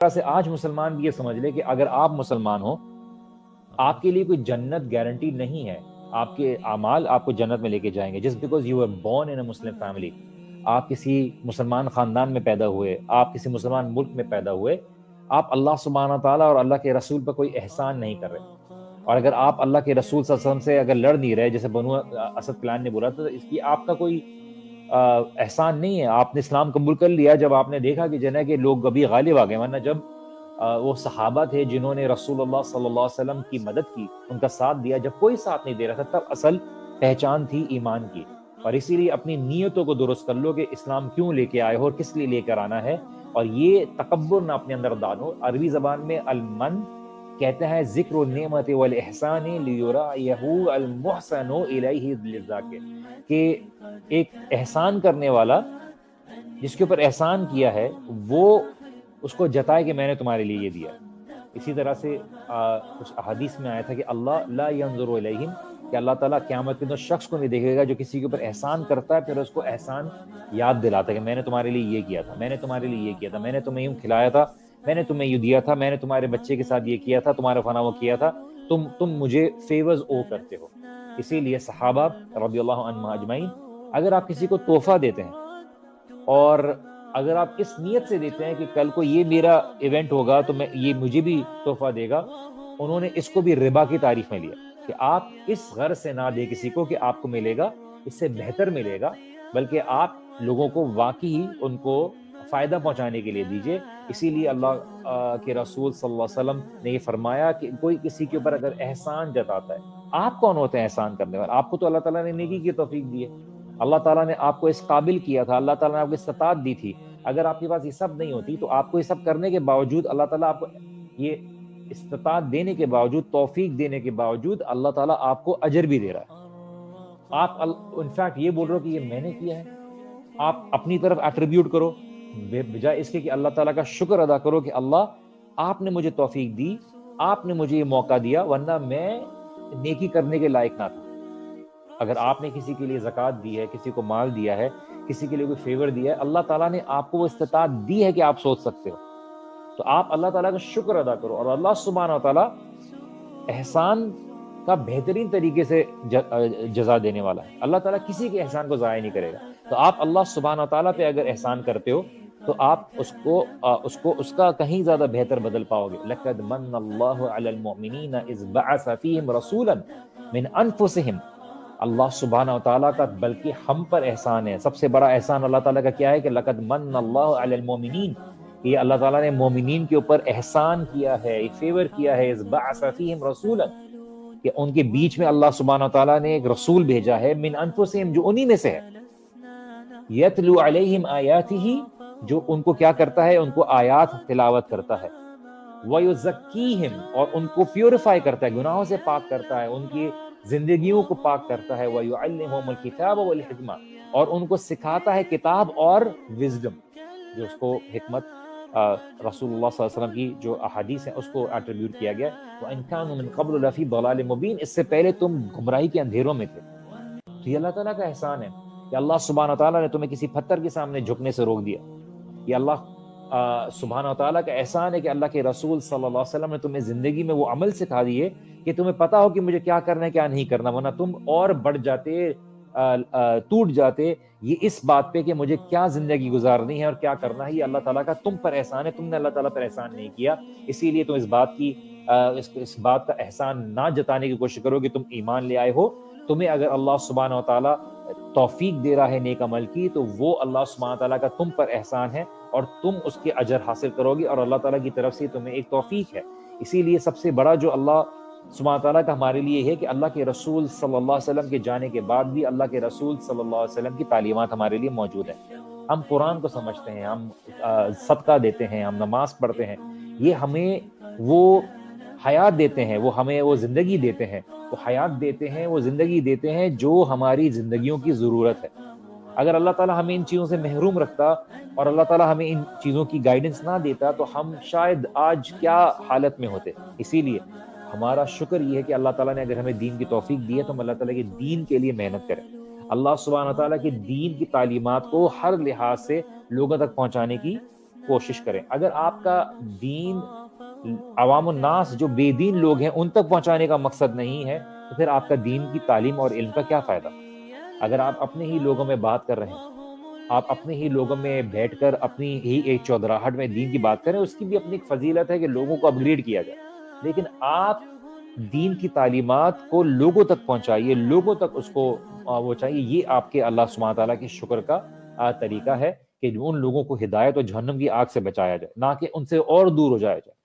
طرح سے آج مسلمان بھی یہ سمجھ لے کہ اگر آپ مسلمان ہو، آپ کے لیے کوئی جنت گارنٹی نہیں ہے، آپ کے اعمال آپ کو جنت میں لے کے جائیں گے just because you are born in a Muslim family. آپ کسی مسلمان خاندان میں پیدا ہوئے، آپ کسی مسلمان ملک میں پیدا ہوئے، آپ اللہ سبحانہ تعالیٰ اور اللہ کے رسول پر کوئی احسان نہیں کر رہے. اور اگر آپ اللہ کے رسول صلی اللہ علیہ وسلم سے اگر لڑ نہیں رہے، جیسے بنو اسد کلان نے بولا، تو اس کی آپ کا کوئی احسان نہیں ہے. آپ نے اسلام قبول کر لیا جب آپ نے دیکھا کہ جنہیں کہ لوگ ابھی غالب آ گئے، ورنہ جب وہ صحابہ تھے جنہوں نے رسول اللہ صلی اللہ علیہ وسلم کی مدد کی، ان کا ساتھ دیا، جب کوئی ساتھ نہیں دے رہا تھا، تب اصل پہچان تھی ایمان کی. اور اسی لیے اپنی نیتوں کو درست کر لو کہ اسلام کیوں لے کے آئے ہو اور کس لیے لے کر آنا ہے، اور یہ تکبر نہ اپنے اندر ڈالو. عربی زبان میں المن کہتے ہیں ذکر النعمت والاحسان لیرائیہ المحسن الیہ للذاکر، کہ ایک احسان کرنے والا جس کے اوپر احسان کیا ہے وہ اس کو جتائے کہ میں نے تمہارے لیے یہ دیا. اسی طرح سے کچھ احادیث میں آیا تھا کہ اللہ لا ينظر الیہم، کہ اللہ تعالیٰ قیامت کے دن شخص کو نہیں دیکھے گا جو کسی کے اوپر احسان کرتا ہے پھر اس کو احسان یاد دلاتا ہے کہ میں نے تمہارے لیے یہ کیا تھا، میں نے تمہارے لیے یہ کیا تھا، میں نے تمہیں یوں کھلایا تھا، میں نے تمہیں یوں دیا تھا، میں نے تمہارے بچے کے ساتھ یہ کیا تھا، تمہارا فلاں وہ کیا تھا، تم مجھے فیورز او کرتے ہو. اسی لیے صحابہ رضی اللہ عنہم اجمعین، اگر آپ کسی کو تحفہ دیتے ہیں اور اگر آپ اس نیت سے دیتے ہیں کہ کل کو یہ میرا ایونٹ ہوگا تو میں یہ مجھے بھی تحفہ دے گا، انہوں نے اس کو بھی ربا کی تعریف میں لیا کہ آپ اس غرض سے نہ دے کسی کو کہ آپ کو ملے گا اس سے بہتر ملے گا، بلکہ آپ لوگوں کو واقعی ان کو فائدہ پہنچانے کے لیے دیجئے. اسی لیے اللہ کے رسول صلی اللہ علیہ وسلم نے یہ فرمایا کہ کوئی کسی کے اوپر اگر احسان جتاتا ہے، آپ کون ہوتے ہیں احسان کرنے والے؟ آپ کو تو اللہ تعالیٰ نے نیکی کی توفیق دی ہے، اللہ تعالیٰ نے آپ کو اس قابل کیا تھا، اللہ تعالیٰ نے آپ کو استطاعت دی تھی. اگر آپ کے پاس یہ سب نہیں ہوتی تو آپ کو یہ سب کرنے کے باوجود اللہ تعالیٰ آپ کو یہ استطاعت دینے کے باوجود، توفیق دینے کے باوجود، اللہ تعالیٰ آپ کو اجر بھی دے رہا ہے. آپ انفیکٹ یہ بول رہے ہو کہ یہ میں نے کیا ہے، آپ اپنی طرف ایٹریبیوٹ کرو بجائے اس کے کہ اللہ تعالیٰ کا شکر ادا کرو کہ اللہ آپ نے مجھے توفیق دی، آپ نے مجھے یہ موقع دیا، ورنہ میں نیکی کرنے کے لائق نہ تھا. اگر آپ نے کسی کے لیے زکوٰۃ دی ہے، کسی کو مال دیا ہے، کسی کے لیے کوئی فیور دیا ہے، اللہ تعالیٰ نے آپ کو وہ استطاعت دی ہے کہ آپ سوچ سکتے ہو، تو آپ اللہ تعالیٰ کا شکر ادا کرو. اور اللہ سبحانہ وتعالیٰ احسان کا بہترین طریقے سے جزا دینے والا ہے. اللہ تعالیٰ کسی کے احسان کو ضائع نہیں کرے گا. تو آپ اللہ سبحانہ وتعالیٰ پہ اگر احسان کرتے ہو تو آپ اس کا کہیں زیادہ بہتر بدل پاؤ گے. لَقَدْ مَنَّ اللَّهُ عَلَى الْمُؤْمِنِينَ إِذْ بَعَثَ فِيهِمْ رَسُولًا مِنْ أَنفُسِهِمْ. اللہ سبحانہ وتعالیٰ کا بلکہ ہم پر احسان ہے. سب سے بڑا احسان اللہ تعالیٰ کا کیا ہے کہ لَقَدْ مَنَّ اللَّهُ عَلَى الْمُؤْمِنِينَ، یہ اللہ تعالیٰ نے مومنین کے اوپر احسان کیا ہے، فیور کیا ہے. إِذْ بَعَثَ فِيهِمْ رَسُولًا، کہ ان کے بیچ میں اللہ سبحانہ وتعالیٰ نے ایک رسول بھیجا ہے، من انفسہم، جو انہی میں سے ہے، یتلو علیہم آیاتہ، جو ان کو کیا کرتا ہے، ان کو آیات تلاوت کرتا ہے، ویزکیہم، اور ان کو پیوریفائی کرتا ہے، گناہوں سے پاک کرتا ہے، ان کی زندگیوں کو پاک کرتا ہے، ویعلمہم الکتاب والحکمہ، اور ان کو سکھاتا ہے کتاب اور وزڈم، جو اس کو حکمت رسول اللہ صلی اللہ علیہ وسلم کی جو احادیث ہیں اس کو ایٹریبیوٹ کیا گیا. وَإِن كَانُوا مِن قَبْلُ لَفِي ضَلَالٍ مُبِينٍ، اس سے پہلے تم گمراہی کے اندھیروں میں تھے. تو یہ اللہ تعالیٰ کا احسان ہے کہ اللہ سبحانہ تعالیٰ نے تمہیں کسی پتھر کے سامنے جھکنے سے روک دیا. یہ اللہ سبحانہ تعالیٰ کا احسان ہے کہ اللہ کے رسول صلی اللہ علیہ وسلم نے تمہیں زندگی میں وہ عمل سکھا دیے کہ تمہیں پتا ہو کہ مجھے کیا کرنا ہے کیا نہیں کرنا، ورنہ تم اور بڑھ جاتے، ٹوٹ جاتے یہ اس بات پہ کہ مجھے کیا زندگی گزارنی ہے اور کیا کرنا ہے. یہ اللہ تعالیٰ کا تم پر احسان ہے، تم نے اللہ تعالیٰ پر احسان نہیں کیا. اسی لیے تم اس بات کا احسان نہ جتانے کی کوشش کرو کہ تم ایمان لے آئے ہو. تمہیں اگر اللہ سبحانہ وتعالیٰ توفیق دے رہا ہے نیک عمل کی تو وہ اللہ سبحانہ وتعالیٰ کا تم پر احسان ہے اور تم اس کے اجر حاصل کرو گے، اور اللہ تعالیٰ کی طرف سے تمہیں ایک توفیق ہے. اسی لیے سب سے بڑا جو اللہ سبحانہ تعالیٰ کا ہمارے لیے ہے کہ اللہ کے رسول صلی اللہ علیہ وسلم کے جانے کے بعد بھی اللہ کے رسول صلی اللہ علیہ وسلم کی تعلیمات ہمارے لیے موجود ہیں. ہم قرآن کو سمجھتے ہیں، ہم صدقہ دیتے ہیں، ہم نماز پڑھتے ہیں، یہ ہمیں وہ حیات دیتے ہیں، وہ ہمیں وہ زندگی دیتے ہیں، وہ حیات دیتے ہیں، وہ زندگی دیتے ہیں جو ہماری زندگیوں کی ضرورت ہے. اگر اللہ تعالیٰ ہمیں ان چیزوں سے محروم رکھتا اور اللہ تعالیٰ ہمیں ان چیزوں کی گائیڈنس نہ دیتا تو ہم شاید آج کیا حالت میں ہوتے. اسی لیے ہمارا شکر یہ ہے کہ اللہ تعالیٰ نے اگر ہمیں دین کی توفیق دی ہے تو ہم اللہ تعالیٰ کے دین کے لیے محنت کریں. اللہ سبحانہ تعالیٰ کے دین کی تعلیمات کو ہر لحاظ سے لوگوں تک پہنچانے کی کوشش کریں. اگر آپ کا دین عوام الناس جو بے دین لوگ ہیں ان تک پہنچانے کا مقصد نہیں ہے تو پھر آپ کا دین کی تعلیم اور علم کا کیا فائدہ؟ اگر آپ اپنے ہی لوگوں میں بات کر رہے ہیں، آپ اپنے ہی لوگوں میں بیٹھ کر اپنی ہی ایک چودراہٹ میں دین کی بات کریں، اس کی بھی اپنی ایک فضیلت ہے کہ لوگوں کو اپگریڈ کیا جائے، لیکن آپ دین کی تعلیمات کو لوگوں تک پہنچائیے، لوگوں تک اس کو وہ چاہیے. یہ آپ کے اللہ سبحانہ تعالیٰ کے شکر کا طریقہ ہے کہ ان لوگوں کو ہدایت اور جہنم کی آگ سے بچایا جائے، نہ کہ ان سے اور دور ہو جایا جائے.